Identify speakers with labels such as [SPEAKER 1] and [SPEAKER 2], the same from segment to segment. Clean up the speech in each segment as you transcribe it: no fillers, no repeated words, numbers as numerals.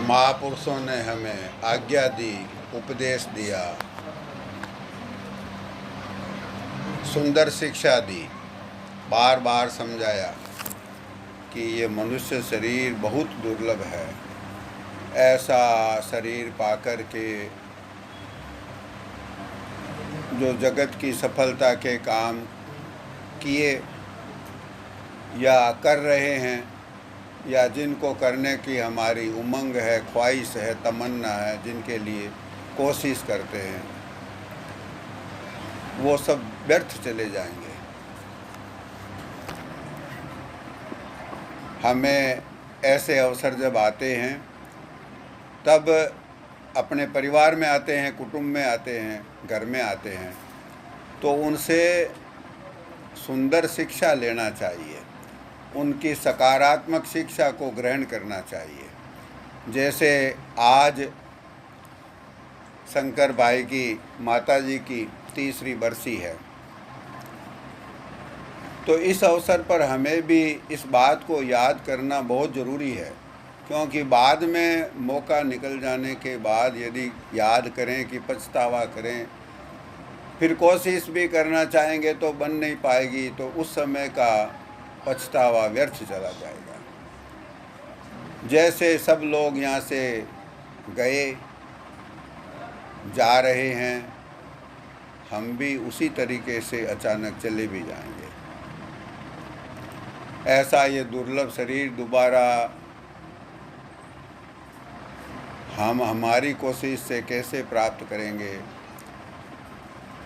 [SPEAKER 1] महापुरुषों ने हमें आज्ञा दी, उपदेश दिया, सुंदर शिक्षा दी, बार बार समझाया कि ये मनुष्य शरीर बहुत दुर्लभ है। ऐसा शरीर पाकर के जो जगत की सफलता के काम किए या कर रहे हैं, या जिनको करने की हमारी उमंग है, ख्वाहिश है, तमन्ना है, जिनके लिए कोशिश करते हैं, वो सब व्यर्थ चले जाएंगे। हमें ऐसे अवसर जब आते हैं तब अपने परिवार में आते हैं, कुटुंब में आते हैं, घर में आते हैं, तो उनसे सुंदर शिक्षा लेना चाहिए, उनकी सकारात्मक शिक्षा को ग्रहण करना चाहिए। जैसे आज शंकर भाई की माताजी की 3री बरसी है, तो इस अवसर पर हमें भी इस बात को याद करना बहुत ज़रूरी है, क्योंकि बाद में मौका निकल जाने के बाद यदि याद करें कि पछतावा करें, फिर कोशिश भी करना चाहेंगे तो बन नहीं पाएगी, तो उस समय का पछतावा व्यर्थ चला जाएगा। जैसे सब लोग यहाँ से गए, जा रहे हैं, हम भी उसी तरीके से अचानक चले भी जाएंगे। ऐसा ये दुर्लभ शरीर दोबारा हम हमारी कोशिश से कैसे प्राप्त करेंगे,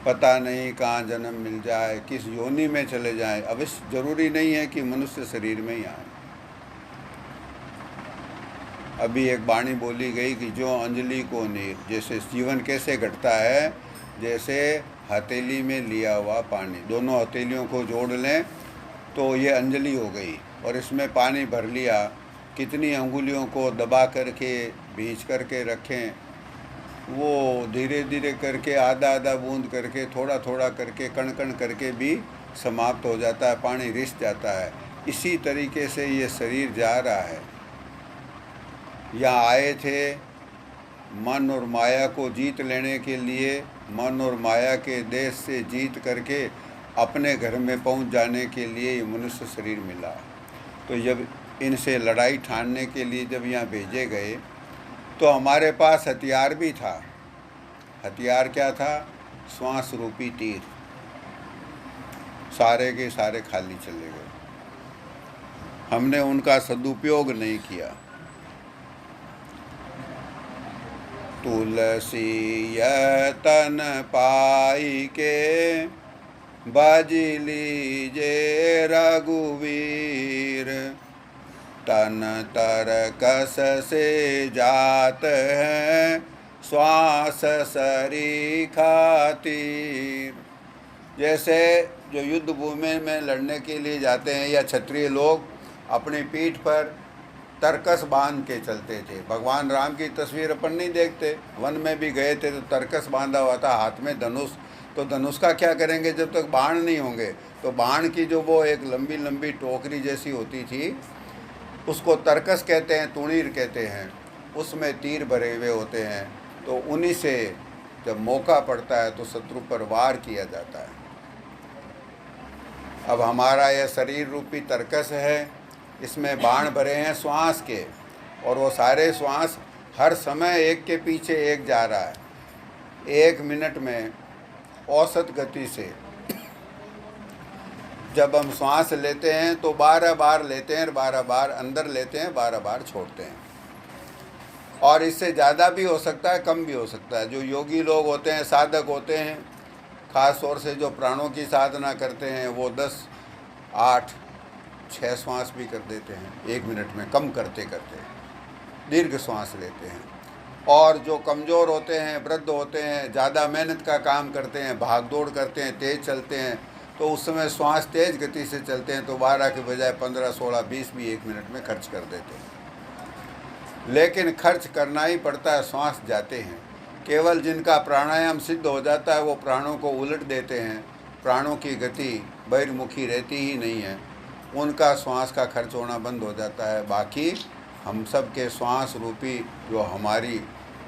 [SPEAKER 1] पता नहीं। कहाँ जन्म मिल जाए, किस योनि में चले जाएं। अवश्य ज़रूरी नहीं है कि मनुष्य शरीर में ही आए। अभी एक वाणी बोली गई कि जो अंजलि को नीर, जैसे जीवन कैसे घटता है, जैसे हथेली में लिया हुआ पानी, दोनों हथेलियों को जोड़ लें तो ये अंजलि हो गई, और इसमें पानी भर लिया। कितनी अंगुलियों को दबा करके भींच करके रखें, वो धीरे धीरे करके आधा आधा बूंद करके, थोड़ा थोड़ा करके, कण कण करके भी समाप्त हो जाता है, पानी रिस जाता है। इसी तरीके से ये शरीर जा रहा है। यहाँ आए थे मन और माया को जीत लेने के लिए, मन और माया के देश से जीत करके अपने घर में पहुंच जाने के लिए ये मनुष्य शरीर मिला। तो जब इनसे लड़ाई ठानने के लिए जब यहाँ भेजे गए, तो हमारे पास हथियार भी था। हथियार क्या था? श्वास रूपी तीर। सारे के सारे खाली चले गए, हमने उनका सदुपयोग नहीं किया। तुलसी तन पाई के भज लीजे रघुवीर, तन तर कस से जात है श्वास सरी खातिर। जैसे जो युद्ध भूमि में लड़ने के लिए जाते हैं या क्षत्रिय लोग अपनी पीठ पर तरकस बांध के चलते थे। भगवान राम की तस्वीर अपन नहीं देखते, वन में भी गए थे तो तरकस बांधा हुआ था, हाथ में धनुष। तो धनुष का क्या करेंगे जब तक बाण नहीं होंगे? तो बाण की जो वो एक लंबी लंबी टोकरी जैसी होती थी, उसको तरकस कहते हैं, तुणीर कहते हैं। उसमें तीर भरे हुए होते हैं, तो उन्हीं से जब मौका पड़ता है तो शत्रु पर वार किया जाता है। अब हमारा यह शरीर रूपी तरकस है, इसमें बाण भरे हैं श्वास के, और वो सारे श्वास हर समय एक के पीछे एक जा रहा है। 1 मिनट में औसत गति से जब हम श्वास लेते हैं तो 12 बार लेते हैं, 12 बार अंदर लेते हैं, 12 बार छोड़ते हैं। और इससे ज़्यादा भी हो सकता है, कम भी हो सकता है। जो योगी लोग होते हैं, साधक होते हैं, ख़ास तौर से जो प्राणों की साधना करते हैं, वो 10, 8, 6 श्वास भी कर देते हैं 1 मिनट में, कम करते करते दीर्घ श्वास लेते हैं। और जो कमज़ोर होते हैं, वृद्ध होते हैं, ज़्यादा मेहनत का काम करते हैं, भाग दौड़ करते हैं, तेज़ चलते हैं, तो उस समय श्वास तेज़ गति से चलते हैं तो 12 के बजाय 15, 16, 20 भी 1 मिनट में खर्च कर देते हैं। लेकिन खर्च करना ही पड़ता है, श्वास जाते हैं। केवल जिनका प्राणायाम सिद्ध हो जाता है वो प्राणों को उलट देते हैं, प्राणों की गति बहिर्मुखी रहती ही नहीं है, उनका श्वास का खर्च होना बंद हो जाता है। बाकी हम सब के श्वास रूपी जो हमारी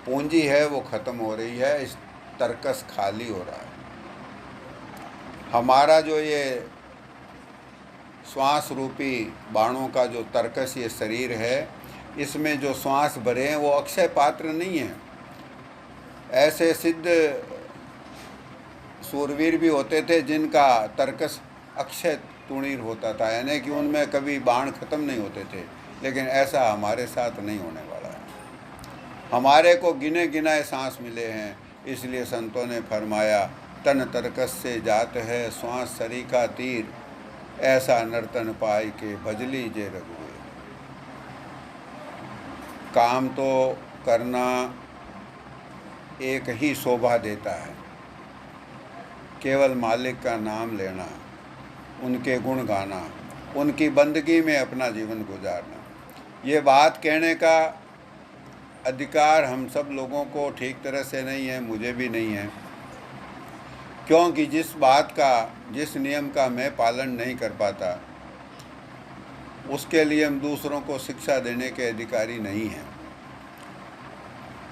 [SPEAKER 1] पूंजी है वो ख़त्म हो रही है, इस तर्कस खाली हो रहा है। हमारा जो ये श्वास रूपी बाणों का जो तर्कस ये शरीर है, इसमें जो श्वास भरे हैं वो अक्षय पात्र नहीं है। ऐसे सिद्ध सूरवीर भी होते थे जिनका तर्कस अक्षय तुणीर होता था, यानी कि उनमें कभी बाण खत्म नहीं होते थे। लेकिन ऐसा हमारे साथ नहीं होने वाला है। हमारे को गिने गिनाए सांस मिले हैं, इसलिए संतों ने फरमाया तन तर्कस से जात है श्वास सरी का तीर, ऐसा नर्तन पाई के भजली जे रघुवीर। काम तो करना एक ही शोभा देता है, केवल मालिक का नाम लेना, उनके गुण गाना, उनकी बंदगी में अपना जीवन गुजारना। ये बात कहने का अधिकार हम सब लोगों को ठीक तरह से नहीं है, मुझे भी नहीं है, क्योंकि जिस बात का, जिस नियम का मैं पालन नहीं कर पाता, उसके लिए हम दूसरों को शिक्षा देने के अधिकारी नहीं हैं।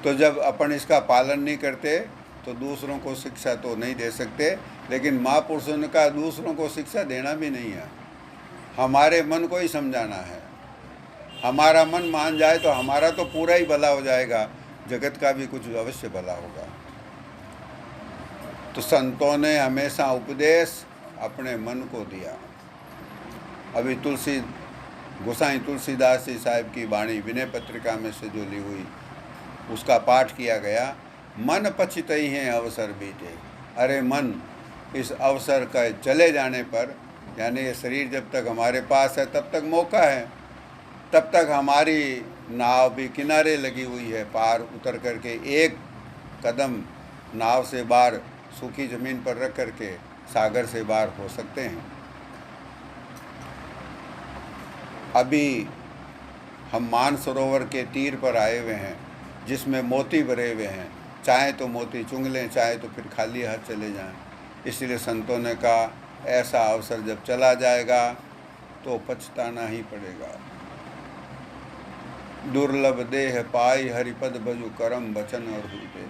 [SPEAKER 1] तो जब अपन इसका पालन नहीं करते तो दूसरों को शिक्षा तो नहीं दे सकते, लेकिन महापुरुषों ने कहा दूसरों को शिक्षा देना भी नहीं है, हमारे मन को ही समझाना है। हमारा मन मान जाए तो हमारा तो पूरा ही भला हो जाएगा, जगत का भी कुछ अवश्य भला होगा। तो संतों ने हमेशा उपदेश अपने मन को दिया। अभी गोसाई तुलसीदास जी साहिब की वाणी विनय पत्रिका में से जो ली हुई, उसका पाठ किया गया। मन पछितई हैं अवसर बीते। अरे मन, इस अवसर का चले जाने पर, यानी ये शरीर जब तक हमारे पास है तब तक मौका है, तब तक हमारी नाव भी किनारे लगी हुई है। पार उतर करके एक कदम नाव से बाहर सूखी ज़मीन पर रख करके सागर से बाहर हो सकते हैं। अभी हम मानसरोवर के तीर पर आए हुए हैं, जिसमें मोती भरे हुए हैं। चाहे तो मोती चुंग लें, चाहे तो फिर खाली हाथ चले जाएं। इसलिए संतों ने कहा ऐसा अवसर जब चला जाएगा तो पछताना ही पड़ेगा। दुर्लभ देह पाई हरिपद बजु करम बचन और हुए।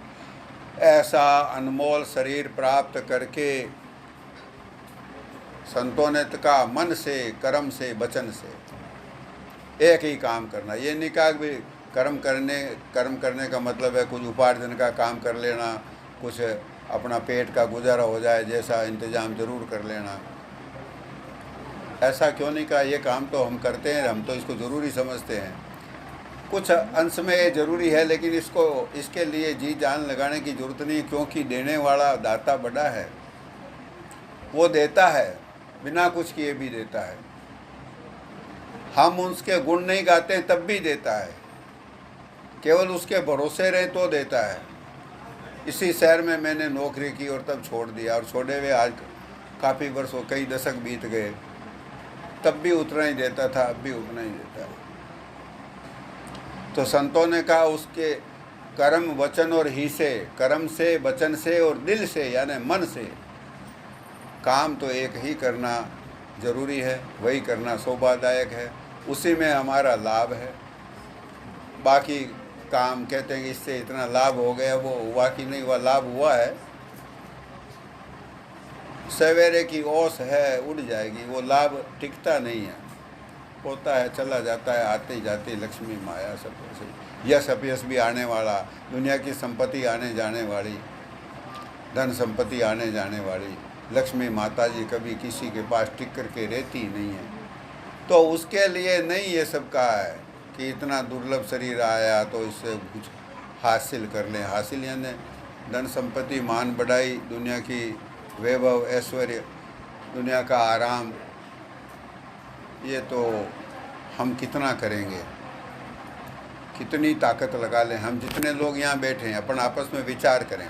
[SPEAKER 1] ऐसा अनमोल शरीर प्राप्त करके संतों ने कहा मन से, कर्म से, वचन से एक ही काम करना। ये नहीं कहा कि कर्म करने का मतलब है कुछ उपार्जन का काम कर लेना, कुछ अपना पेट का गुजारा हो जाए जैसा इंतजाम ज़रूर कर लेना। ऐसा क्यों नहीं कहा? ये काम तो हम करते हैं, हम तो इसको ज़रूरी समझते हैं। कुछ अंश में ये ज़रूरी है, लेकिन इसके लिए जी जान लगाने की ज़रूरत नहीं, क्योंकि देने वाला दाता बड़ा है। वो देता है, बिना कुछ किए भी देता है। हम उसके गुण नहीं गाते तब भी देता है, केवल उसके भरोसे रहे तो देता है। इसी शहर में मैंने नौकरी की और तब छोड़ दिया, और छोड़े हुए आज काफ़ी वर्षों, कई दशक बीत गए, तब भी उतना ही देता था, अब भी उतना ही देता है। तो संतों ने कहा उसके कर्म, वचन और ही से, कर्म से, वचन से और दिल से, यानी मन से काम तो एक ही करना जरूरी है, वही करना शोभादायक है, उसी में हमारा लाभ है। बाकी काम कहते हैं कि इससे इतना लाभ हो गया, वो हुआ कि नहीं हुआ, लाभ हुआ है। सवेरे की ओस है, उड़ जाएगी, वो लाभ टिकता नहीं है, होता है चला जाता है, आते जाते लक्ष्मी माया सब ऐसे। यश अपयश भी आने वाला, दुनिया की संपत्ति आने जाने वाली, धन संपत्ति आने जाने वाली, लक्ष्मी माता जी कभी किसी के पास टिक करके रहती नहीं है। तो उसके लिए नहीं ये सब कहा है कि इतना दुर्लभ शरीर आया तो इससे कुछ हासिल कर लें। हासिल यानी धन संपत्ति, मान बढ़ाई, दुनिया की वैभव, ऐश्वर्य, दुनिया का आराम, ये तो हम कितना करेंगे, कितनी ताकत लगा लें। हम जितने लोग यहाँ बैठे हैं, अपन आपस में विचार करें,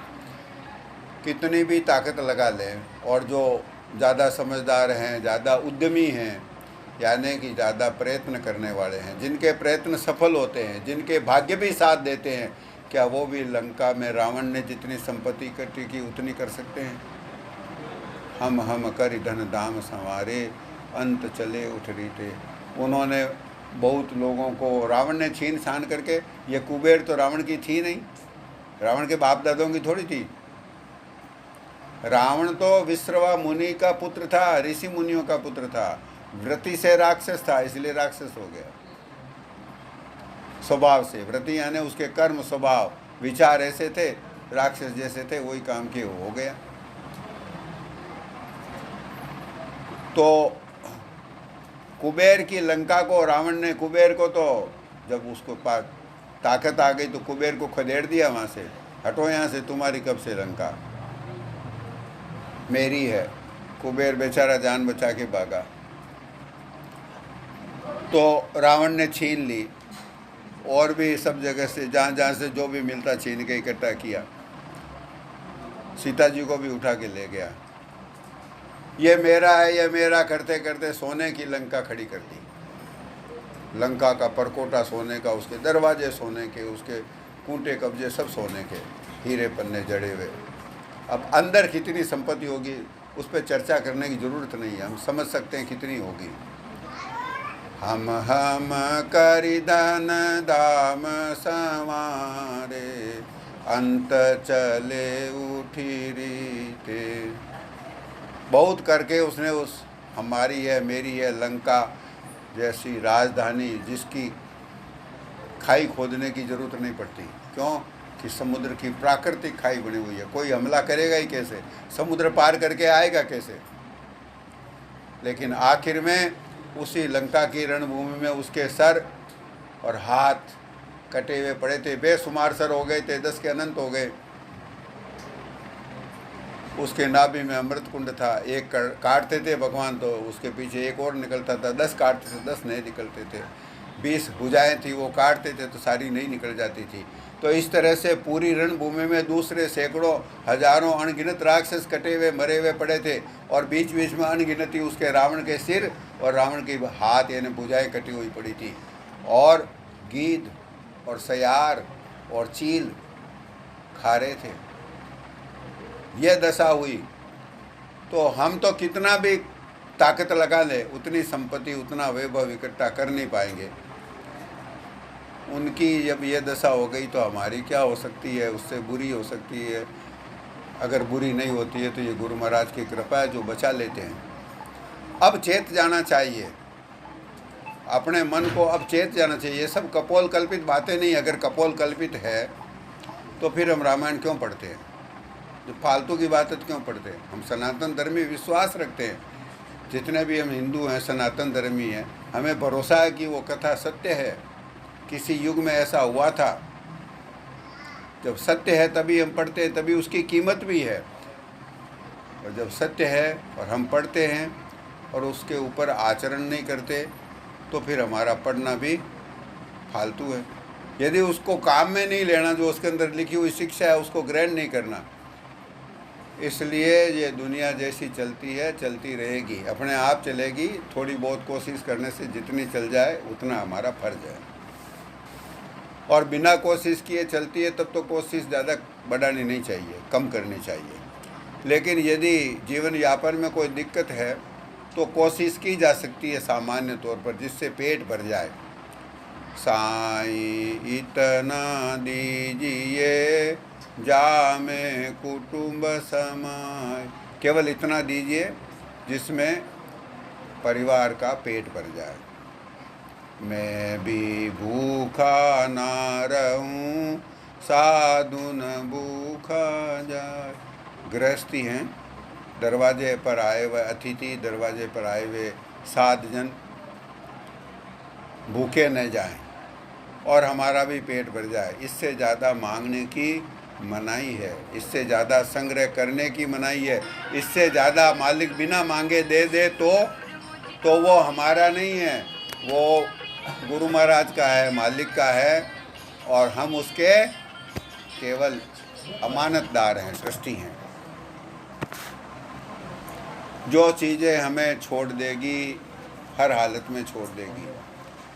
[SPEAKER 1] कितनी भी ताकत लगा लें, और जो ज़्यादा समझदार हैं, ज़्यादा उद्यमी हैं, यानी कि ज़्यादा प्रयत्न करने वाले हैं, जिनके प्रयत्न सफल होते हैं, जिनके भाग्य भी साथ देते हैं, क्या वो भी लंका में रावण ने जितनी संपत्ति इकट्ठी की उतनी कर सकते हैं? हम कर धन दाम संवारे, अंत चले उठ रीते। उन्होंने बहुत लोगों को रावण ने छीन छान करके, ये कुबेर तो रावण की थी नहीं, रावण के बाप दादों की थोड़ी थी। रावण तो विश्रवा मुनि का पुत्र था, ऋषि मुनियों का पुत्र था, व्रति से राक्षस था, इसलिए राक्षस हो गया स्वभाव से। व्रति यानी उसके कर्म, स्वभाव, विचार ऐसे थे, राक्षस जैसे थे, वही काम किए हो गया। तो कुबेर की लंका को रावण ने, कुबेर को तो जब उसको पास ताकत आ गई तो कुबेर को खदेड़ दिया वहाँ से, हटो यहाँ से, तुम्हारी कब से लंका मेरी है। कुबेर बेचारा जान बचा के भागा। तो रावण ने छीन ली, और भी सब जगह से जहाँ जहाँ से जो भी मिलता छीन के इकट्ठा किया। सीता जी को भी उठा के ले गया। ये मेरा है, ये मेरा करते करते सोने की लंका खड़ी कर दी। लंका का परकोटा सोने का, उसके दरवाजे सोने के, उसके कूंटे कब्जे सब सोने के, हीरे पन्ने जड़े हुए। अब अंदर कितनी संपत्ति होगी उस पर चर्चा करने की ज़रूरत नहीं है, हम समझ सकते हैं कितनी होगी। हम करिदन दाम संवारे, अंत चले उठी रीते। बहुत करके उसने उस हमारी है, मेरी है लंका जैसी राजधानी, जिसकी खाई खोदने की ज़रूरत नहीं पड़ती। क्यों कि समुद्र की प्राकृतिक खाई बनी हुई है, कोई हमला करेगा ही कैसे, समुद्र पार करके आएगा कैसे। लेकिन आखिर में उसी लंका की रणभूमि में उसके सर और हाथ कटे हुए पड़े थे, बेशुमार सर हो गए थे, 10 के अनंत हो गए। उसके नाभि में अमृत कुंड था, एक काटते थे भगवान तो उसके पीछे एक और निकलता था, 10 काटते थे 10 नहीं निकलते थे, 20 भुजाएं थी वो काटते थे तो सारी नहीं निकल जाती थी। तो इस तरह से पूरी रणभूमि में दूसरे सैकड़ों हजारों अनगिनत राक्षस कटे हुए मरे हुए पड़े थे, और बीच बीच में अनगिनती उसके रावण के सिर और रावण के हाथ यानी भुजाएं कटी हुई पड़ी थी, और गीध और सयार और चील खा रहे थे। यह दशा हुई तो हम तो कितना भी ताकत लगा ले उतनी संपत्ति, उतना वैभव इकट्ठा कर नहीं पाएंगे। उनकी जब यह दशा हो गई तो हमारी क्या हो सकती है, उससे बुरी हो सकती है। अगर बुरी नहीं होती है तो ये गुरु महाराज की कृपा है जो बचा लेते हैं। अब चेत जाना चाहिए, अपने मन को अब चेत जाना चाहिए। ये सब कपोल कल्पित बातें नहीं। अगर कपोल कल्पित है तो फिर हम रामायण क्यों पढ़ते हैं, जो फालतू की बातें क्यों पढ़ते हैं। हम सनातन धर्मी विश्वास रखते हैं, जितने भी हम हिंदू हैं सनातन धर्मी हैं, हमें भरोसा है कि वो कथा सत्य है। किसी युग में ऐसा हुआ था, जब सत्य है तभी हम पढ़ते हैं, तभी उसकी कीमत भी है। और जब सत्य है और हम पढ़ते हैं और उसके ऊपर आचरण नहीं करते तो फिर हमारा पढ़ना भी फालतू है। यदि उसको काम में नहीं लेना, जो उसके अंदर लिखी हुई शिक्षा है उसको ग्रहण नहीं करना, इसलिए ये दुनिया जैसी चलती है चलती रहेगी, अपने आप चलेगी। थोड़ी बहुत कोशिश करने से जितनी चल जाए उतना हमारा फर्ज है, और बिना कोशिश किए चलती है तब तो कोशिश ज़्यादा बढ़ानी नहीं चाहिए, कम करनी चाहिए। लेकिन यदि जीवन यापन में कोई दिक्कत है तो कोशिश की जा सकती है सामान्य तौर पर, जिससे पेट भर जाए। साईं इतना दीजिए जामे कुटुंब समाए, केवल इतना दीजिए जिसमें परिवार का पेट भर जाए। मैं भी भूखा ना रहूं साधु न भूखा जाए। गृहस्थी हैं, दरवाजे पर आए हुए अतिथि, दरवाजे पर आए हुए साधजन भूखे न जाएं और हमारा भी पेट भर जाए। इससे ज़्यादा मांगने की मनाही है, इससे ज़्यादा संग्रह करने की मनाही है। इससे ज़्यादा मालिक बिना मांगे दे दे तो वो हमारा नहीं है, वो गुरु महाराज का है, मालिक का है, और हम उसके केवल अमानतदार हैं, सृष्टि हैं। जो चीज़ें हमें छोड़ देगी, हर हालत में छोड़ देगी,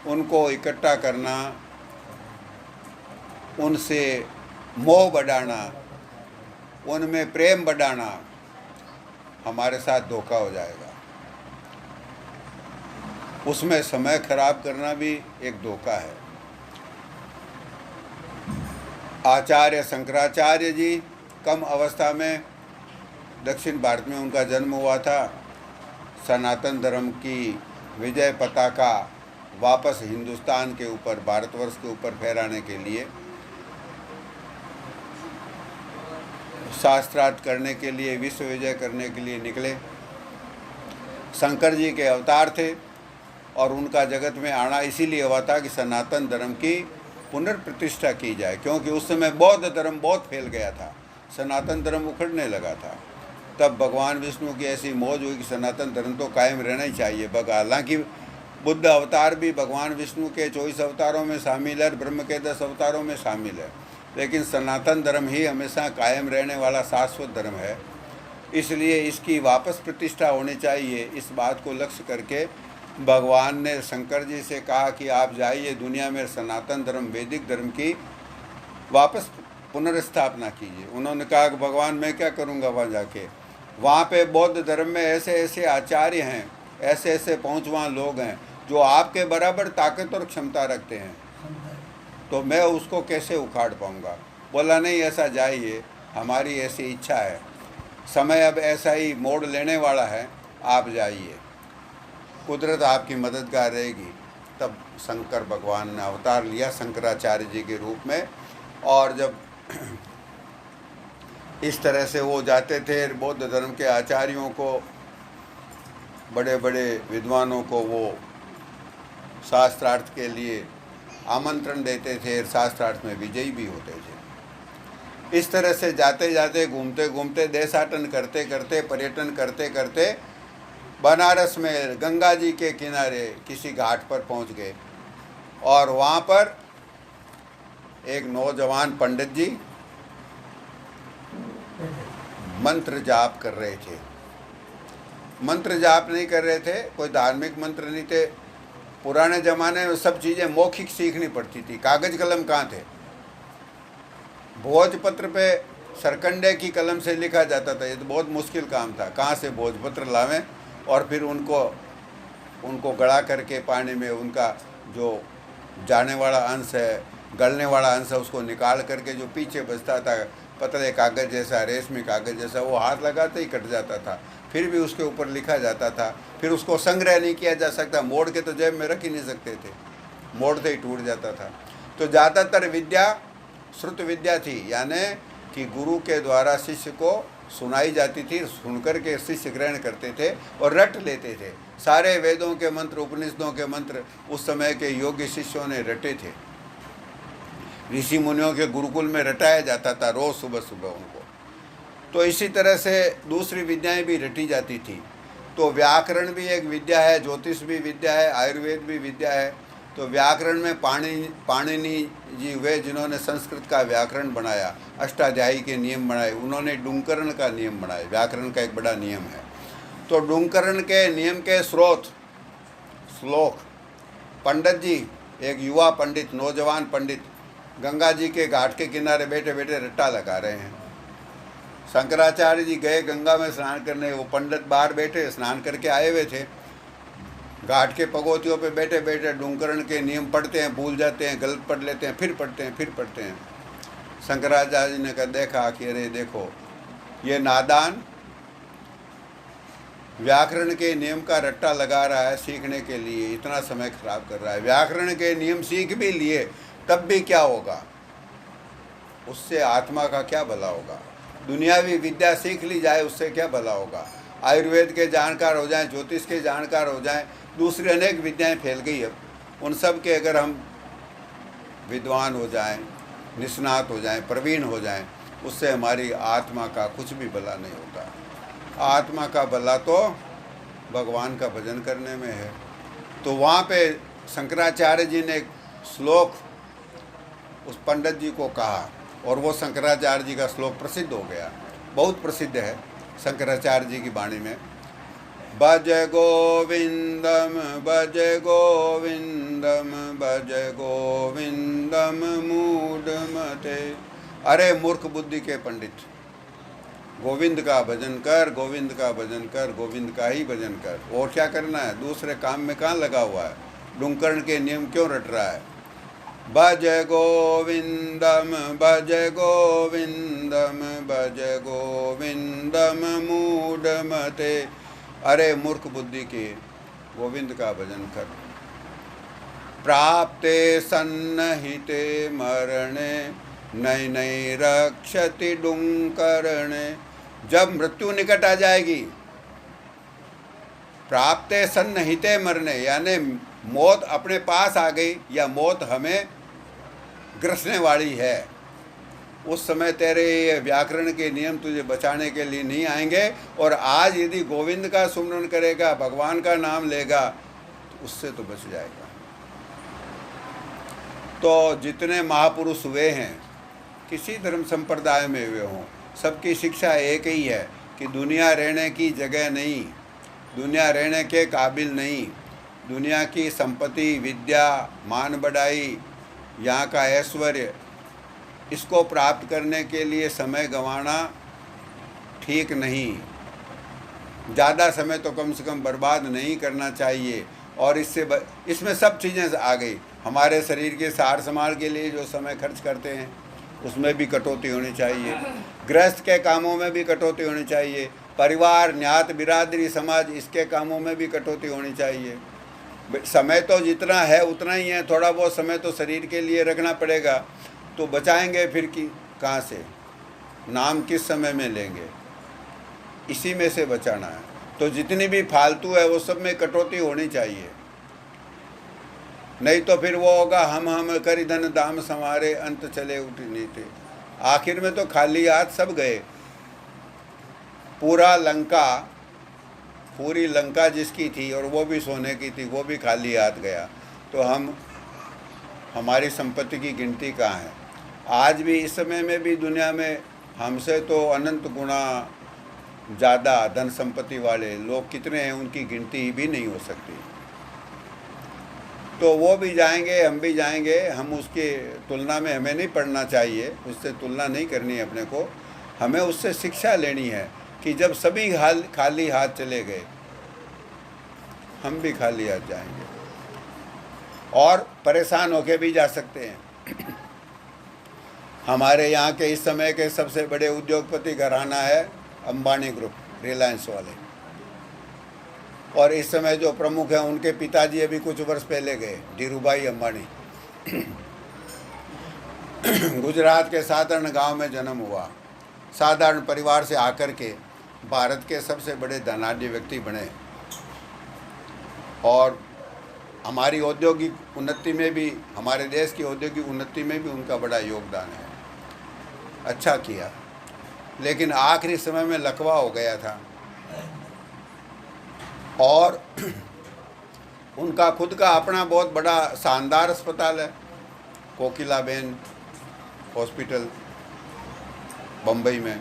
[SPEAKER 1] उनको इकट्ठा करना, उनसे मोह बढ़ाना, उनमें प्रेम बढ़ाना हमारे साथ धोखा हो जाएगा। उसमें समय खराब करना भी एक धोखा है। आचार्य शंकराचार्य जी कम अवस्था में दक्षिण भारत में उनका जन्म हुआ था। सनातन धर्म की विजय पताका वापस हिंदुस्तान के ऊपर, भारतवर्ष के ऊपर फहराने के लिए, शास्त्रार्थ करने के लिए, विश्व विजय करने के लिए निकले। शंकर जी के अवतार थे और उनका जगत में आना इसीलिए हुआ था कि सनातन धर्म की पुनर्प्रतिष्ठा की जाए, क्योंकि उस समय बौद्ध धर्म बहुत फैल गया था, सनातन धर्म उखड़ने लगा था। तब भगवान विष्णु की ऐसी मौज हुई कि सनातन धर्म तो कायम रहना ही चाहिए। हालांकि बुद्ध अवतार भी भगवान विष्णु के 24 अवतारों में शामिल है, ब्रह्म के 10 अवतारों में शामिल है, लेकिन सनातन धर्म ही हमेशा कायम रहने वाला शाश्वत धर्म है। इसलिए इसकी वापस प्रतिष्ठा होनी चाहिए। इस बात को लक्ष्य करके भगवान ने शंकर जी से कहा कि आप जाइए दुनिया में सनातन धर्म, वैदिक धर्म की वापस पुनर्स्थापना कीजिए। उन्होंने कहा कि भगवान मैं क्या करूँगा वहाँ जाके, वहाँ पे बौद्ध धर्म में ऐसे ऐसे आचार्य हैं, ऐसे ऐसे पहुँचवान लोग हैं जो आपके बराबर ताकत और क्षमता रखते हैं, तो मैं उसको कैसे उखाड़ पाऊँगा। बोला नहीं, ऐसा जाइए, हमारी ऐसी इच्छा है, समय अब ऐसा ही मोड़ लेने वाला है, आप जाइए, कुदरत आपकी मददगार रहेगी। तब शंकर भगवान ने अवतार लिया शंकराचार्य जी के रूप में, और जब इस तरह से वो जाते थे बौद्ध धर्म के आचार्यों को, बड़े बड़े विद्वानों को वो शास्त्रार्थ के लिए आमंत्रण देते थे, शास्त्रार्थ में विजयी भी होते थे। इस तरह से जाते जाते, घूमते घूमते, देशाटन करते करते, पर्यटन करते करते बनारस में गंगा जी के किनारे किसी घाट पर पहुंच गए, और वहाँ पर एक नौजवान पंडित जी मंत्र जाप कर रहे थे। मंत्र जाप नहीं कर रहे थे, कोई धार्मिक मंत्र नहीं थे। पुराने ज़माने में सब चीज़ें मौखिक सीखनी पड़ती थी, कागज़ कलम कहाँ थे। भोजपत्र पे सरकंडे की कलम से लिखा जाता था, ये तो बहुत मुश्किल काम था। कहाँ से भोजपत्र लावें और फिर उनको गड़ा करके पानी में, उनका जो जाने वाला अंश है, गलने वाला अंश है, उसको निकाल करके जो पीछे बचता था पतले कागज़ जैसा, रेशमी कागज़ जैसा, वो हाथ लगाते ही कट जाता था, फिर भी उसके ऊपर लिखा जाता था। फिर उसको संग्रह नहीं किया जा सकता, मोड़ के तो जेब में रख ही नहीं सकते थे, मोड़ते ही टूट जाता था। तो ज़्यादातर विद्या श्रुत विद्या थी, यानी कि गुरु के द्वारा शिष्य को सुनाई जाती थी, सुनकर के शिष्य ग्रहण करते थे और रट लेते थे। सारे वेदों के मंत्र, उपनिषदों के मंत्र उस समय के योग्य शिष्यों ने रटे थे। ऋषि मुनियों के गुरुकुल में रटाया जाता था रोज़ सुबह सुबह उनको। तो इसी तरह से दूसरी विद्याएं भी रटी जाती थी। तो व्याकरण भी एक विद्या है, ज्योतिष भी विद्या है, आयुर्वेद भी विद्या है। तो व्याकरण में पाणिनि जी वे जिन्होंने संस्कृत का व्याकरण बनाया, अष्टाध्यायी के नियम बनाए, उन्होंने डुंकरण का नियम बनाए। व्याकरण का एक बड़ा नियम है। तो डुंकरण के नियम के श्लोक पंडित जी, एक युवा पंडित, नौजवान पंडित, गंगा जी के घाट के किनारे बैठे बैठे रट्टा लगा रहे हैं। शंकराचार्य जी गए गंगा में स्नान करने, वो पंडित बाहर बैठे स्नान करके आए हुए थे। घाट के पगोतियों पे बैठे बैठे डुंकरण के नियम पढ़ते हैं, भूल जाते हैं, गलत पढ़ लेते हैं, फिर पढ़ते हैं। शंकराचार्य जी ने कहा, देखा कि अरे देखो, ये नादान व्याकरण के नियम का रट्टा लगा रहा है सीखने के लिए, इतना समय खराब कर रहा है। व्याकरण के नियम सीख भी लिए तब भी क्या होगा, उससे आत्मा का क्या भला होगा। दुनियावी विद्या सीख ली जाए उससे क्या भला होगा। आयुर्वेद के जानकार हो जाएं, ज्योतिष के जानकार हो जाएं, दूसरी अनेक विद्याएं फैल गई अब, उन सब के अगर हम विद्वान हो जाएं, निष्णात हो जाएं, प्रवीण हो जाएं, उससे हमारी आत्मा का कुछ भी भला नहीं होता। आत्मा का भला तो भगवान का भजन करने में है। तो वहाँ पे शंकराचार्य जी ने एक श्लोक उस पंडित जी को कहा, और वो शंकराचार्य जी का श्लोक प्रसिद्ध हो गया, बहुत प्रसिद्ध है शंकराचार्य जी की वाणी में। भज गोविंदम भज गोविंदम भज गोविंदम मूढ़मते। अरे मूर्ख बुद्धि के पंडित, गोविंद का भजन कर, गोविंद का भजन कर, गोविंद का ही भजन कर। और क्या करना है? दूसरे काम में कहाँ लगा हुआ है? डुंकर्ण के नियम क्यों रट रहा है? भज गोविंदम भज गोविंदम भज गोविंदम मूढ़मते। अरे मूर्ख बुद्धि के, गोविंद का भजन कर। प्राप्ते सन्नहिते मरणे नई नई रक्षति डुंकरणे। जब मृत्यु निकट आ जाएगी, प्राप्ते सन्नहिते मरने, यानी मौत अपने पास आ गई या मौत हमें ग्रसने वाली है, उस समय तेरे ये व्याकरण के नियम तुझे बचाने के लिए नहीं आएंगे। और आज यदि गोविंद का सुमरन करेगा, भगवान का नाम लेगा, तो उससे तो बच जाएगा। तो जितने महापुरुष हुए हैं, किसी धर्म संप्रदाय में हुए हों, सबकी शिक्षा एक ही है कि दुनिया रहने की जगह नहीं, दुनिया रहने के काबिल नहीं। दुनिया की संपत्ति, विद्या, मान बढ़ाई, यहाँ का ऐश्वर्य, इसको प्राप्त करने के लिए समय गंवाना ठीक नहीं। ज़्यादा समय तो कम से कम बर्बाद नहीं करना चाहिए। और इसमें सब चीज़ें आ गई। हमारे शरीर के सार संभाल के लिए जो समय खर्च करते हैं, उसमें भी कटौती होनी चाहिए। गृहस्थ के कामों में भी कटौती होनी चाहिए। परिवार, न्यात, बिरादरी, समाज, इसके कामों में भी कटौती होनी चाहिए। समय तो जितना है उतना ही है, थोड़ा बहुत समय तो शरीर के लिए रखना पड़ेगा। तो बचाएंगे फिर कि कहाँ से? नाम किस समय में लेंगे? इसी में से बचाना है। तो जितनी भी फालतू है वो सब में कटौती होनी चाहिए। नहीं तो फिर वो होगा हम करी धन दाम संवारे अंत चले उठ नीते। आखिर में तो खाली हाथ सब गए। पूरी लंका जिसकी थी और वो भी सोने की थी, वो भी खाली हाथ गया। तो हमारी संपत्ति की गिनती कहाँ है? आज भी इस समय में भी दुनिया में हमसे तो अनंत गुना ज़्यादा धन संपत्ति वाले लोग कितने हैं, उनकी गिनती भी नहीं हो सकती। तो वो भी जाएंगे, हम भी जाएंगे। हम उसकी तुलना में हमें नहीं पढ़ना चाहिए, उससे तुलना नहीं करनी है अपने को। हमें उससे शिक्षा लेनी है कि जब सभी खाली हाथ चले गए, हम भी खाली हाथ जाएंगे और परेशान होके भी जा सकते हैं। हमारे यहाँ के इस समय के सबसे बड़े उद्योगपति घराना है अंबानी ग्रुप, रिलायंस वाले। और इस समय जो प्रमुख हैं, उनके पिताजी अभी कुछ वर्ष पहले गए, धीरूभाई अंबानी। गुजरात के साधारण गांव में जन्म हुआ, साधारण परिवार से आकर के भारत के सबसे बड़े धनाढ्य व्यक्ति बने। और हमारी औद्योगिक उन्नति में भी, हमारे देश की औद्योगिक उन्नति में भी उनका बड़ा योगदान है। अच्छा किया, लेकिन आखिरी समय में लकवा हो गया था। और उनका खुद का अपना बहुत बड़ा शानदार अस्पताल है, कोकिलाबेन हॉस्पिटल बम्बई में।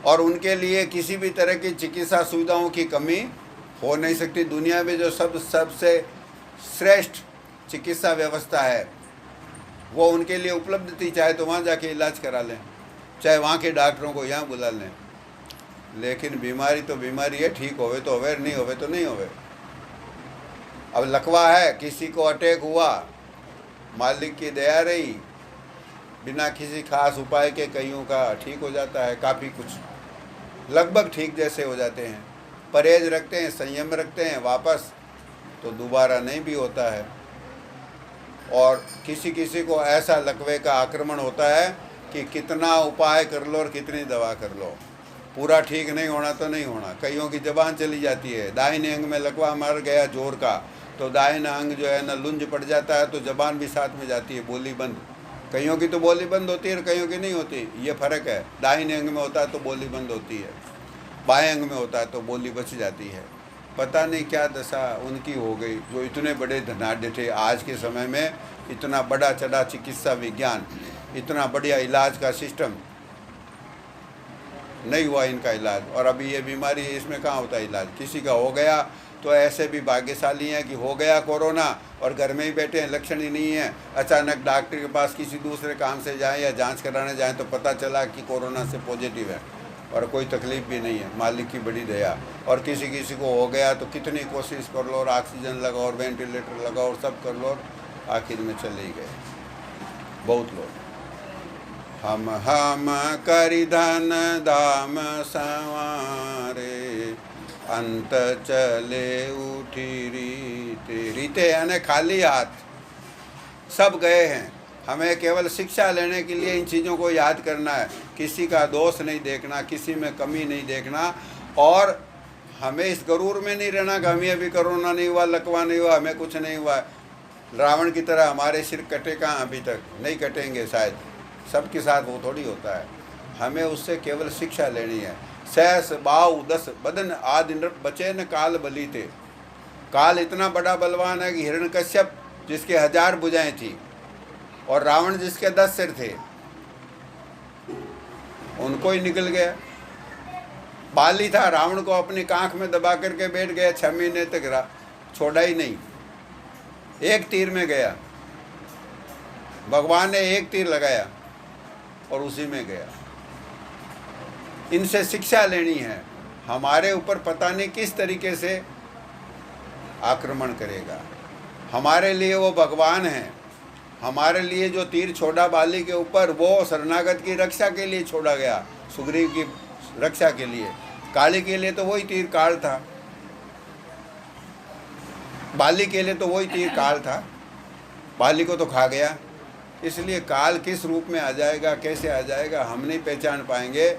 [SPEAKER 1] और उनके लिए किसी भी तरह की चिकित्सा सुविधाओं की कमी हो नहीं सकती। दुनिया में जो सबसे श्रेष्ठ चिकित्सा व्यवस्था है वो उनके लिए उपलब्ध थी। चाहे तो वहाँ जाके इलाज करा लें, चाहे वहाँ के डॉक्टरों को यहाँ बुला लें। लेकिन बीमारी तो बीमारी है, ठीक होवे तो होवे, नहीं होवे तो नहीं होवे। अब लकवा है, किसी को अटैक हुआ, मालिक की दया रही, बिना किसी खास उपाय के कईयों का ठीक हो जाता है। काफ़ी कुछ लगभग ठीक जैसे हो जाते हैं। परहेज रखते हैं, संयम रखते हैं, वापस तो दोबारा नहीं भी होता है। और किसी किसी को ऐसा लकवे का आक्रमण होता है कि कितना उपाय कर लो और कितनी दवा कर लो, पूरा ठीक नहीं होना तो नहीं होना। कईयों की ज़बान चली जाती है। दाहिने अंग में लकवा मार गया जोर का, तो दाहिना अंग जो है ना लुंज पड़ जाता है, तो ज़बान भी साथ में जाती है, बोली बंद। कईयों की तो बोली बंद होती है और कईयों की नहीं होती, ये फ़र्क है। दाहिने अंग में होता है तो बोली बंद होती है, बाएं अंग में होता है तो बोली बच जाती है। पता नहीं क्या दशा उनकी हो गई, जो इतने बड़े धनाढ्य थे। आज के समय में इतना बड़ा चढ़ा चिकित्सा विज्ञान, इतना बढ़िया इलाज का सिस्टम, नहीं हुआ इनका इलाज। और अभी ये बीमारी है, इसमें कहाँ होता है इलाज। किसी का हो गया तो ऐसे भी भाग्यशाली हैं कि हो गया कोरोना और घर में ही बैठे हैं, लक्षण ही नहीं है। अचानक डॉक्टर के पास किसी दूसरे काम से जाएं या जांच कराने जाएं तो पता चला कि कोरोना से पॉजिटिव है, और कोई तकलीफ़ भी नहीं है, मालिक की बड़ी दया। और किसी किसी को हो गया तो कितनी कोशिश कर लो और ऑक्सीजन लगाओ और वेंटिलेटर लगाओ और सब कर लो और आखिर में चले ही गए बहुत लोग। हम करि धन धाम संवारे, अंत चले उठी रीते। रीते यानी खाली हाथ सब गए हैं। हमें केवल शिक्षा लेने के लिए इन चीज़ों को याद करना है, किसी का दोष नहीं देखना, किसी में कमी नहीं देखना। और हमें इस गरूर में नहीं रहना कि हमें अभी कोरोना नहीं हुआ, लकवा नहीं हुआ, हमें कुछ नहीं हुआ। रावण की तरह हमारे सिर कटे कहाँ, अभी तक नहीं कटेंगे शायद, सबके साथ वो थोड़ी होता है। हमें उससे केवल शिक्षा लेनी है। सहस बाऊ दस बदन आदि नृप बचे न काल बली थे। काल इतना बड़ा बलवान है कि हिरण्यकश्यप जिसके 1000 भुजाएं थी और रावण जिसके 10 सिर थे, उनको ही निकल गया। बाली था, रावण को अपनी कांख में दबा करके बैठ गया, 6 महीने तक छोड़ा ही नहीं, एक तीर में गया। भगवान ने एक तीर लगाया और उसी में गया। इनसे शिक्षा लेनी है। हमारे ऊपर पता नहीं किस तरीके से आक्रमण करेगा। हमारे लिए वो भगवान है। हमारे लिए जो तीर छोड़ा बाली के ऊपर, वो शरणागत की रक्षा के लिए छोड़ा गया, सुग्रीव की रक्षा के लिए। काली के लिए तो वही तीर काल था, बाली के लिए तो वही तीर काल था। बाली को तो खा गया। इसलिए काल किस रूप में आ जाएगा, कैसे आ जाएगा, हम नहीं पहचान पाएंगे।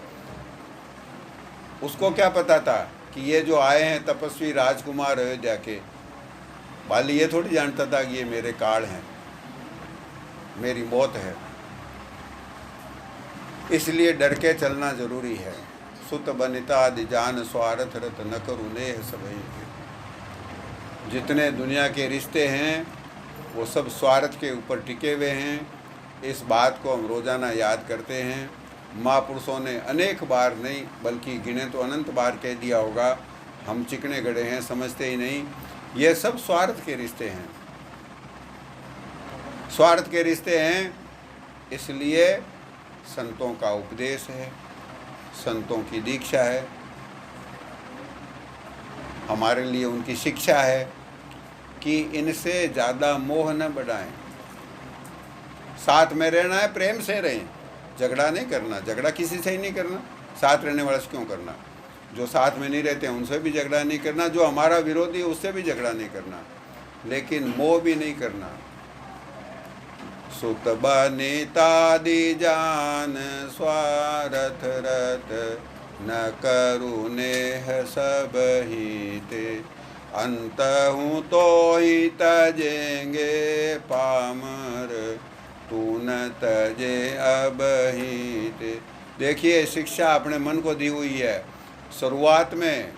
[SPEAKER 1] उसको क्या पता था कि ये जो आए हैं तपस्वी राजकुमार अयोध्या के, बाली ये थोड़ी जानता था कि ये मेरे काल हैं, मेरी मौत है। इसलिए डर के चलना जरूरी है। सुत बनिता आदि जान स्वार्थ रत न करू नेह सबई। जितने दुनिया के रिश्ते हैं वो सब स्वार्थ के ऊपर टिके हुए हैं। इस बात को हम रोज़ाना याद करते हैं। महापुरुषों ने अनेक बार नहीं बल्कि गिने तो अनंत बार कह दिया होगा। हम चिकने गड़े हैं, समझते ही नहीं। ये सब स्वार्थ के रिश्ते हैं, स्वार्थ के रिश्ते हैं। इसलिए संतों का उपदेश है, संतों की दीक्षा है, हमारे लिए उनकी शिक्षा है कि इनसे ज़्यादा मोह न बढ़ाएं। साथ में रहना है, प्रेम से रहें, झगड़ा नहीं करना। झगड़ा किसी से ही नहीं करना, साथ रहने वाले से क्यों करना। जो साथ में नहीं रहते हैं उनसे भी झगड़ा नहीं करना, जो हमारा विरोधी है उससे भी झगड़ा नहीं करना, लेकिन मोह भी नहीं करना। सुत बनितादि जान स्वार्थ रत न करू नेह सब हिते। अंतहु तो ही तजेंगे पामर तू न तजे अब हिते। देखिए शिक्षा अपने मन को दी हुई है। शुरुआत में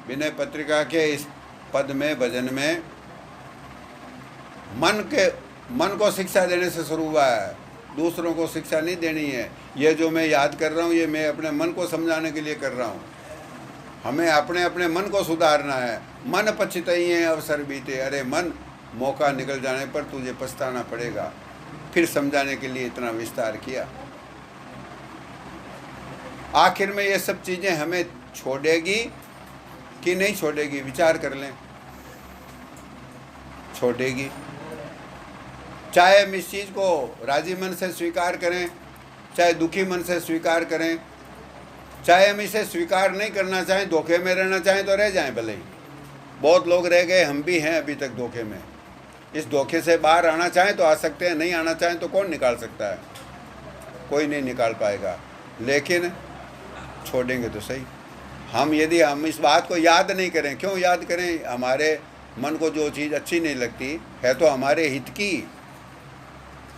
[SPEAKER 1] विनय पत्रिका के इस पद में, भजन में मन को शिक्षा देने से शुरू हुआ है। दूसरों को शिक्षा नहीं देनी है। ये जो मैं याद कर रहा हूँ ये मैं अपने मन को समझाने के लिए कर रहा हूँ। हमें अपने अपने मन को सुधारना है। मन पछताई है अवसर बीते। अरे मन, मौका निकल जाने पर तुझे पछताना पड़ेगा। फिर समझाने के लिए इतना विस्तार किया। आखिर में ये सब चीज़ें हमें छोड़ेगी कि नहीं छोड़ेगी, विचार कर लें। छोड़ेगी। चाहे हम इस चीज़ को राजी मन से स्वीकार करें, चाहे दुखी मन से स्वीकार करें, चाहे हम इसे स्वीकार नहीं करना चाहें, धोखे में रहना चाहें तो रह जाएं भले ही। बहुत लोग रह गए, हम भी हैं अभी तक धोखे में। इस धोखे से बाहर आना चाहें तो आ सकते हैं, नहीं आना चाहें तो कौन निकाल सकता है? कोई नहीं निकाल पाएगा। लेकिन छोड़ेंगे तो सही। यदि हम इस बात को याद नहीं करें, क्यों याद करें? हमारे मन को जो चीज़ अच्छी नहीं लगती है तो हमारे हित की,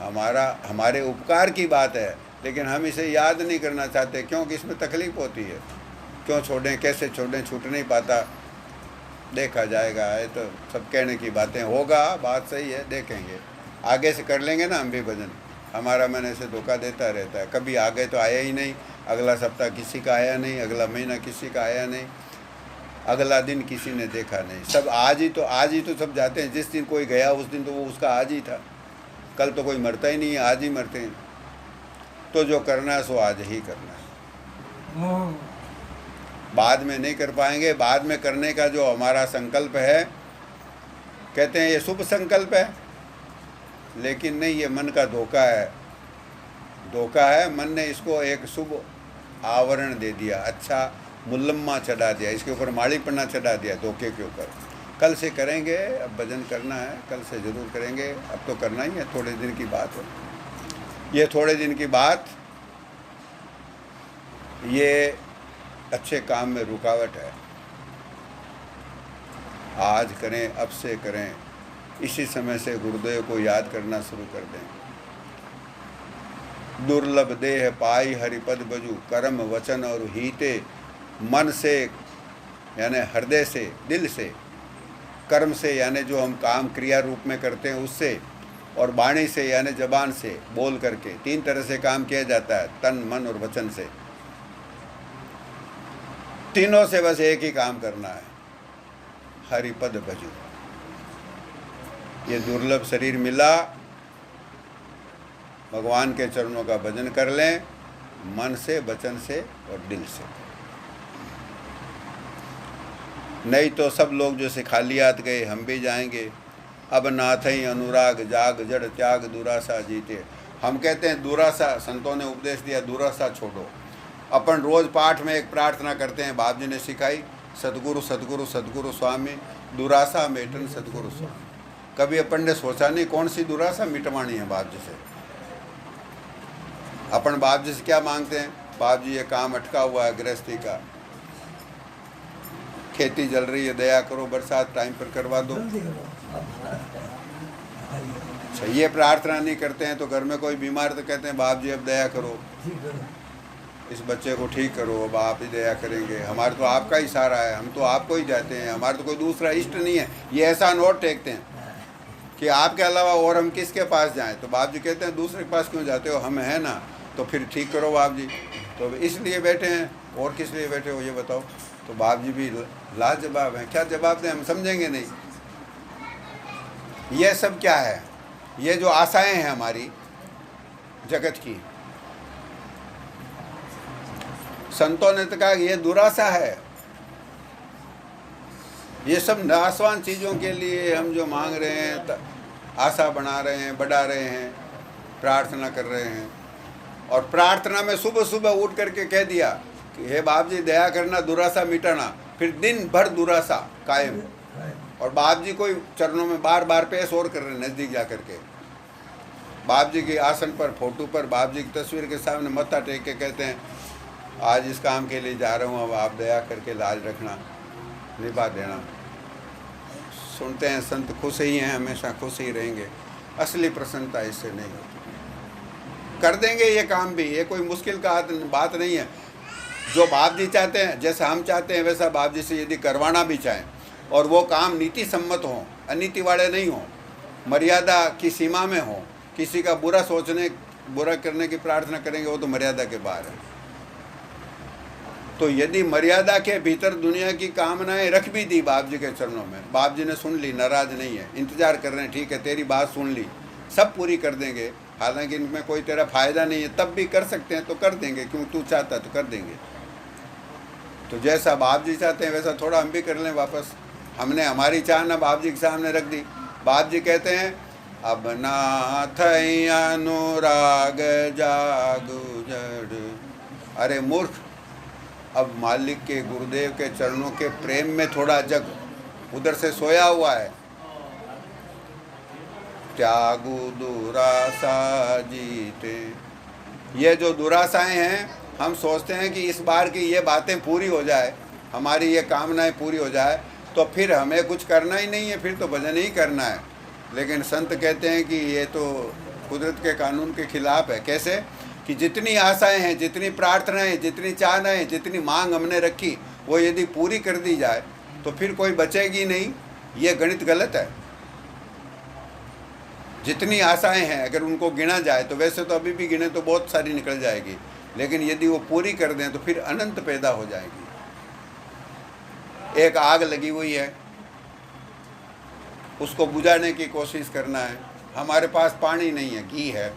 [SPEAKER 1] हमारे उपकार की बात है, लेकिन हम इसे याद नहीं करना चाहते क्योंकि इसमें तकलीफ़ होती है। क्यों छोड़ें, कैसे छोड़ें, छूट नहीं पाता। देखा जाएगा, ये तो सब कहने की बातें। होगा, बात सही है, देखेंगे, आगे से कर लेंगे ना हम भी भजन। हमारा मन ऐसे धोखा देता रहता है। कभी आगे तो आया ही नहीं, अगला सप्ताह किसी का आया नहीं, अगला महीना किसी का आया नहीं, अगला दिन किसी ने देखा नहीं। सब आज ही तो सब जाते हैं। जिस दिन कोई गया उस दिन तो वो उसका आज ही था। कल तो कोई मरता ही नहीं है, आज ही मरते हैं। तो जो करना है सो आज ही करना है। बाद में नहीं कर पाएंगे। बाद में करने का जो हमारा संकल्प है, कहते हैं ये शुभ संकल्प है, लेकिन नहीं, ये मन का धोखा है। धोखा है, मन ने इसको एक शुभ आवरण दे दिया, अच्छा मुलम्मा चढ़ा दिया, इसके ऊपर माड़ी पन्ना चढ़ा दिया धोखे के ऊपर। कल से करेंगे, अब भजन करना है, कल से ज़रूर करेंगे, अब तो करना ही है, थोड़े दिन की बात है। ये थोड़े दिन की बात, ये अच्छे काम में रुकावट है। आज करें, अब से करें, इसी समय से गुरुदेव को याद करना शुरू कर दें। दुर्लभ देह पाई हरिपद बजू, कर्म वचन और हीते, मन से यानी हृदय से, दिल से, कर्म से यानी जो हम काम क्रिया रूप में करते हैं उससे, और वाणी से यानी जबान से बोल करके। 3 तरह से काम किया जाता है, तन मन और वचन से। तीनों से बस एक ही काम करना है, हरिपद भजू। ये दुर्लभ शरीर मिला, भगवान के चरणों का भजन कर लें, मन से, वचन से और दिल से। नहीं तो सब लोग जो खालियात गए, हम भी जाएंगे। अब नाथ ही अनुराग जाग, जड़ त्याग दुरासा जीते। हम कहते हैं दुरासा, संतों ने उपदेश दिया दुरासा छोड़ो। अपन रोज़ पाठ में एक प्रार्थना करते हैं, बाप जी ने सिखाई, सतगुरु सतगुरु सतगुरु स्वामी, दुरासा मेटन सतगुरु स्वामी। कभी अपन ने सोचा नहीं कौन सी दुरासा मिटवानी है बाप जी से। अपन बाप जी से क्या मांगते हैं, बाप जी ये काम अटका हुआ है गृहस्थी का, खेती जल रही है, दया करो, बरसात टाइम पर करवा दो। अच्छा, ये प्रार्थना नहीं करते हैं तो घर में कोई बीमार तो कहते हैं बाप जी अब दया करो, इस बच्चे को ठीक करो, अब आप ही दया करेंगे, हमारे तो आपका ही सहारा है, हम तो आपको ही जाते हैं, हमारे तो कोई दूसरा इष्ट नहीं है। ये ऐसा नोट टेकते हैं कि आपके अलावा और हम किसके पास जाएं। तो बाप जी कहते हैं दूसरे के पास क्यों जाते हो, हम हैं ना, तो फिर ठीक करो बाप जी। तो इसलिए बैठे हैं, और किस लिए बैठे हो ये बताओ। तो बाप जी भी लाजवाब हैं, क्या जवाब दें, हम समझेंगे नहीं। ये सब क्या है, ये जो आशाएं हैं हमारी जगत की, संतों ने तो कहा ये दुराशा है। ये सब नाशवान चीज़ों के लिए हम जो मांग रहे हैं, आशा बना रहे हैं, बढ़ा रहे हैं, प्रार्थना कर रहे हैं, और प्रार्थना में सुबह सुबह उठ करके कह दिया कि हे बाप जी दया करना, दुराशा मिटाना, फिर दिन भर दुराशा कायम। और बाप जी कोई चरणों में बार बार पेश और कर रहे हैं, नज़दीक जा करके बाप जी के आसन पर, फोटो पर, बाप जी की तस्वीर के सामने मत्था टेक के कहते हैं आज इस काम के लिए जा रहा हूँ, अब आप दया करके लाज रखना, निभा देना। सुनते हैं संत खुश ही हैं, हमेशा खुश ही रहेंगे। असली प्रसन्नता इससे नहीं होती। कर देंगे ये काम भी, ये कोई मुश्किल का बात नहीं है। जो बाप जी चाहते हैं, जैसा हम चाहते हैं वैसा बाप जी से यदि करवाना भी चाहें, और वो काम नीति सम्मत हों, अनीति वाले नहीं हों, मर्यादा की सीमा में हों, किसी का बुरा सोचने, बुरा करने की प्रार्थना करेंगे वो तो मर्यादा के बाहर है। तो यदि मर्यादा के भीतर दुनिया की कामनाएं रख भी दी बाप जी के चरणों में, बाप जी ने सुन ली, नाराज नहीं है, इंतजार कर रहे हैं, ठीक है तेरी बात सुन ली, सब पूरी कर देंगे। हालांकि इनमें कोई तेरा फायदा नहीं है, तब भी कर सकते हैं तो कर देंगे, क्यों तू चाहता तो कर देंगे। तो जैसा बाप जी चाहते हैं वैसा थोड़ा हम भी कर लें वापस। हमने हमारी चाहना बाप जी के सामने रख दी। बाप जी कहते हैं अब नाथ अनुराग जागु जड़। अरे मूर्ख, अब मालिक के, गुरुदेव के चरणों के प्रेम में थोड़ा जग, उधर से सोया हुआ है। त्यागु दुरासा जीते। ये जो दुराशाएं हैं, हम सोचते हैं कि इस बार की ये बातें पूरी हो जाए, हमारी ये कामनाएं पूरी हो जाए, तो फिर हमें कुछ करना ही नहीं है, फिर तो भजन ही करना है। लेकिन संत कहते हैं कि ये तो कुदरत के कानून के खिलाफ है। कैसे कि जितनी आशाएं हैं, जितनी प्रार्थनाएं, जितनी चाहनाएं, जितनी मांग हमने रखी, वो यदि पूरी कर दी जाए तो फिर कोई बचेगी नहीं। ये गणित गलत है। जितनी आशाएं हैं अगर उनको गिना जाए तो वैसे तो अभी भी गिने तो बहुत सारी निकल जाएगी, लेकिन यदि वो पूरी कर दें तो फिर अनंत पैदा हो जाएगी। एक आग लगी हुई है, उसको बुझाने की कोशिश करना है। हमारे पास पानी नहीं है, घी है,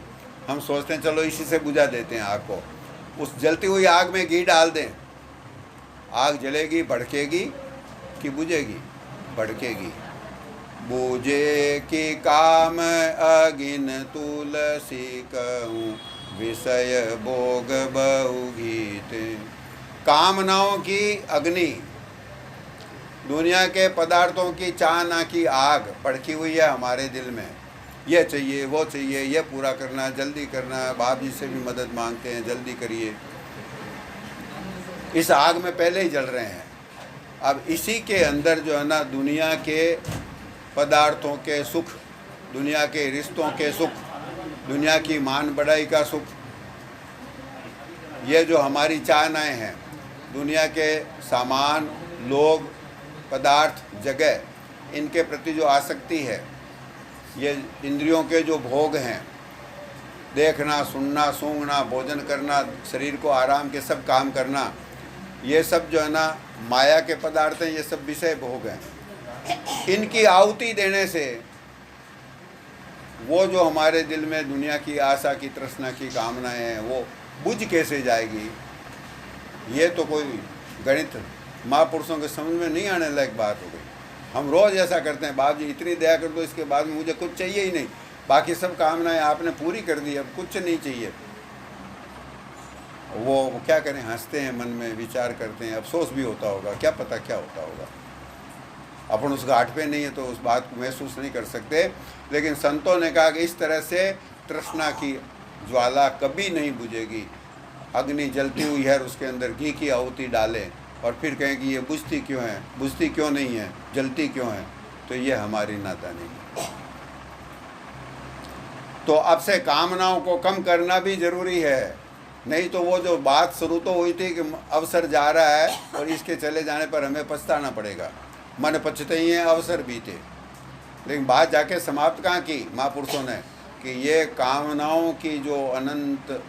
[SPEAKER 1] हम सोचते हैं चलो इसी से बुझा देते हैं आग को। उस जलती हुई आग में घी डाल दें, आग जलेगी, भड़केगी कि बुझेगी? भड़केगी। बूझे कि काम अगिन तुलसी कहूँ, विषय भोग बहु गीत। कामनाओं की अग्नि, दुनिया के पदार्थों की चाहना की आग भड़की हुई है हमारे दिल में। ये चाहिए, वो चाहिए, ये पूरा करना, जल्दी करना, बाप जी से भी मदद मांगते हैं, जल्दी करिए। इस आग में पहले ही जल रहे हैं। अब इसी के अंदर जो है ना, दुनिया के पदार्थों के सुख, दुनिया के रिश्तों के सुख, दुनिया की मान बढ़ाई का सुख, ये जो हमारी चाहनाएं हैं, दुनिया के सामान, लोग, पदार्थ, जगह, इनके प्रति जो आसक्ति है, ये इंद्रियों के जो भोग हैं, देखना, सुनना, सूंघना, भोजन करना, शरीर को आराम के सब काम करना, ये सब जो है ना माया के पदार्थ हैं, ये सब विषय भोग हैं। इनकी आहुति देने से वो जो हमारे दिल में दुनिया की आशा की, तृष्णा की कामनाएं हैं, वो बुझ कैसे जाएगी? ये तो कोई गणित महापुरुषों के समझ में नहीं आने लायक बात हो गई। हम रोज़ ऐसा करते हैं, बाप जी इतनी दया कर दो, इसके बाद में मुझे कुछ चाहिए ही नहीं, बाकी सब कामनाएं आपने पूरी कर दी, अब कुछ नहीं चाहिए। वो क्या करें, हंसते हैं, मन में विचार करते हैं, अफसोस भी होता होगा, क्या पता क्या होता होगा। अपन उस घाट पे नहीं है तो उस बात को महसूस नहीं कर सकते। लेकिन संतों ने कहा कि इस तरह से तृष्णा की ज्वाला कभी नहीं बुझेगी। अग्नि जलती हुई है, उसके अंदर घी की आहुति डालें और फिर कहें कि ये बुझती क्यों है, बुझती क्यों नहीं है, जलती क्यों है, तो ये हमारी नादानी है। तो अब से कामनाओं को कम करना भी जरूरी है, नहीं तो वो जो बात शुरू तो हुई थी कि अवसर जा रहा है और इसके चले जाने पर हमें पछताना पड़ेगा, मन पछते ही हैं, अवसर बीते। लेकिन बात जाके समाप्त कहाँ की महापुरुषों ने, कि ये कामनाओं की जो अनंत,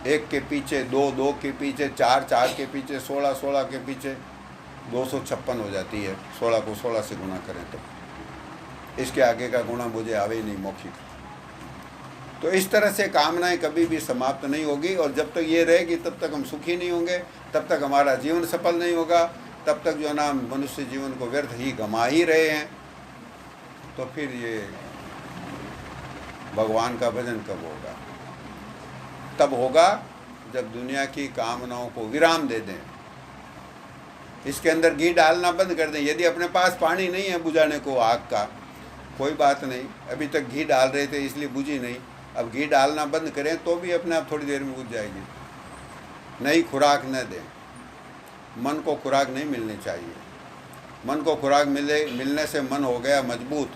[SPEAKER 1] एक के पीछे दो, दो के पीछे चार, चार के पीछे 16, 16 के पीछे 256 हो जाती है। 16 को 16 से गुना करें तो इसके आगे का गुणा मुझे आवे ही नहीं मौखिक। तो इस तरह से कामनाएं कभी भी समाप्त नहीं होगी, और जब तक ये रहेगी तब तक हम सुखी नहीं होंगे, तब तक हमारा जीवन सफल नहीं होगा, तब तक जो ना मनुष्य जीवन को व्यर्थ ही गमा ही रहे हैं। तो फिर ये भगवान का भजन कब होगा? तब होगा जब दुनिया की कामनाओं को विराम दे दें, इसके अंदर घी डालना बंद कर दें। यदि अपने पास पानी नहीं है बुझाने को आग का, कोई बात नहीं, अभी तक घी डाल रहे थे इसलिए बुझी नहीं, अब घी डालना बंद करें तो भी अपने आप थोड़ी देर में बुझ जाएगी। नई खुराक न दें, मन को खुराक नहीं मिलनी चाहिए। मन को खुराक मिलने से मन हो गया मजबूत,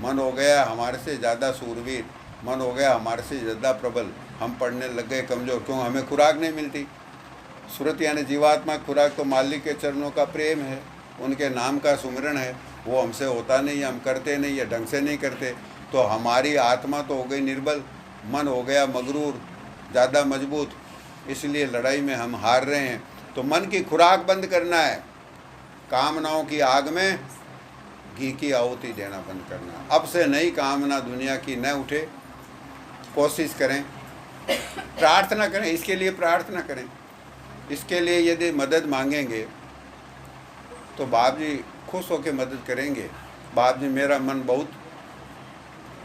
[SPEAKER 1] मन हो गया हमारे से ज़्यादा सूरवीर, मन हो गया हमारे से ज़्यादा प्रबल, हम पढ़ने लग गए कमज़ोर। क्यों? हमें खुराक नहीं मिलती। सुरत यानी जीवात्मा खुराक तो मालिक के चरणों का प्रेम है, उनके नाम का सुमिरन है, वो हमसे होता नहीं, हम करते नहीं, या ढंग से नहीं करते। तो हमारी आत्मा तो हो गई निर्बल, मन हो गया मगरूर, ज़्यादा मजबूत, इसलिए लड़ाई में हम हार रहे हैं। तो मन की खुराक बंद करना है, कामनाओं की आग में घी की आहुति देना बंद करना। अब से नई कामना दुनिया की न उठे, कोशिश करें, प्रार्थना करें, इसके लिए प्रार्थना करें। इसके लिए यदि मदद मांगेंगे तो बाप जी खुश होकर मदद करेंगे। बाप जी मेरा मन बहुत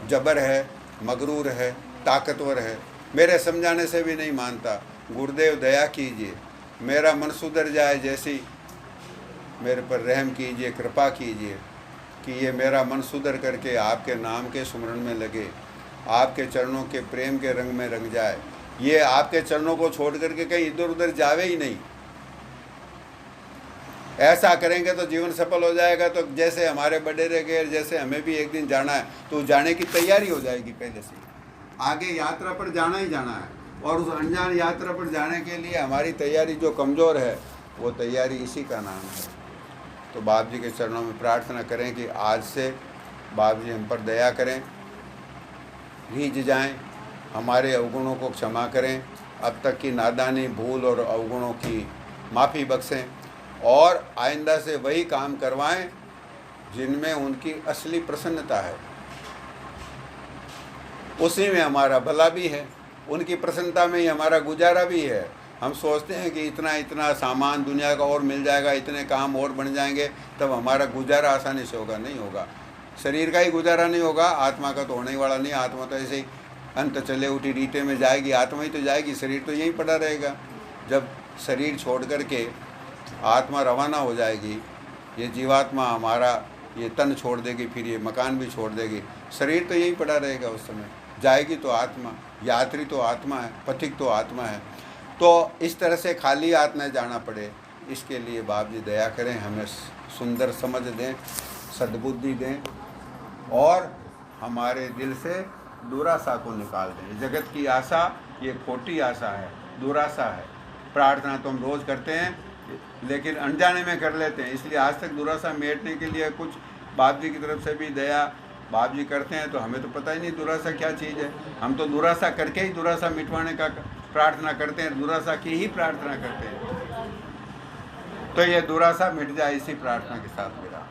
[SPEAKER 1] जबर है, मगरूर है, ताकतवर है, मेरे समझाने से भी नहीं मानता, गुरुदेव दया कीजिए, मेरा मन सुधर जाए, जैसी मेरे पर रहम कीजिए, कृपा कीजिए कि ये मेरा मन सुधर करके आपके नाम के सुमरण में लगे, आपके चरणों के प्रेम के रंग में रंग जाए, ये आपके चरणों को छोड़ करके कहीं इधर उधर जावे ही नहीं। ऐसा करेंगे तो जीवन सफल हो जाएगा। तो जैसे हमारे बडेरे गए, जैसे हमें भी एक दिन जाना है, तो जाने की तैयारी हो जाएगी पहले से, आगे यात्रा पर जाना ही जाना है। और उस अनजान यात्रा पर जाने के लिए हमारी तैयारी जो कमज़ोर है, वो तैयारी इसी का नाम है। तो बाप जी के चरणों में प्रार्थना करें कि आज से बाप जी हम पर दया करें, रीझ जाएं, हमारे अवगुणों को क्षमा करें, अब तक की नादानी, भूल और अवगुणों की माफ़ी बख्शें, और आइंदा से वही काम करवाएं जिनमें उनकी असली प्रसन्नता है, उसी में हमारा भला भी है उनकी प्रसन्नता में ही हमारा गुजारा भी है। हम सोचते हैं कि इतना इतना सामान दुनिया का और मिल जाएगा, इतने काम और बन जाएंगे, तब हमारा गुजारा आसानी से होगा, नहीं होगा। शरीर का ही गुजारा नहीं होगा, आत्मा का तो होने ही वाला नहीं। आत्मा तो ऐसे ही अंत चले उठी रीटे में जाएगी, आत्मा ही तो जाएगी, शरीर तो यहीं पड़ा रहेगा। जब शरीर छोड़ करके आत्मा रवाना हो जाएगी, ये जीवात्मा हमारा ये तन छोड़ देगी, फिर ये मकान भी छोड़ देगी, शरीर तो यहीं पड़ा रहेगा। उस समय जाएगी तो आत्मा, यात्री तो आत्मा है, पथिक तो आत्मा है। तो इस तरह से खाली हाथ न जाना पड़े, इसके लिए बाप जी दया करें, हमें सुंदर समझ दें, सद्बुद्धि दें और हमारे दिल से दुराशा को निकाल दें। जगत की आशा ये खोटी आशा है, दुराशा है। प्रार्थना तो हम रोज़ करते हैं लेकिन अनजाने में कर लेते हैं, इसलिए आज तक दुराशा मेटने के लिए कुछ बाप जी की तरफ से भी दया बाप जी करते हैं, तो हमें तो पता ही नहीं दुराशा क्या चीज़ है। हम तो दुराशा करके ही दुराशा मिटवाने का प्रार्थना करते हैं, दुराशा की ही प्रार्थना करते हैं। तो ये दुराशा मिट जाए, इसी प्रार्थना के साथ मेरा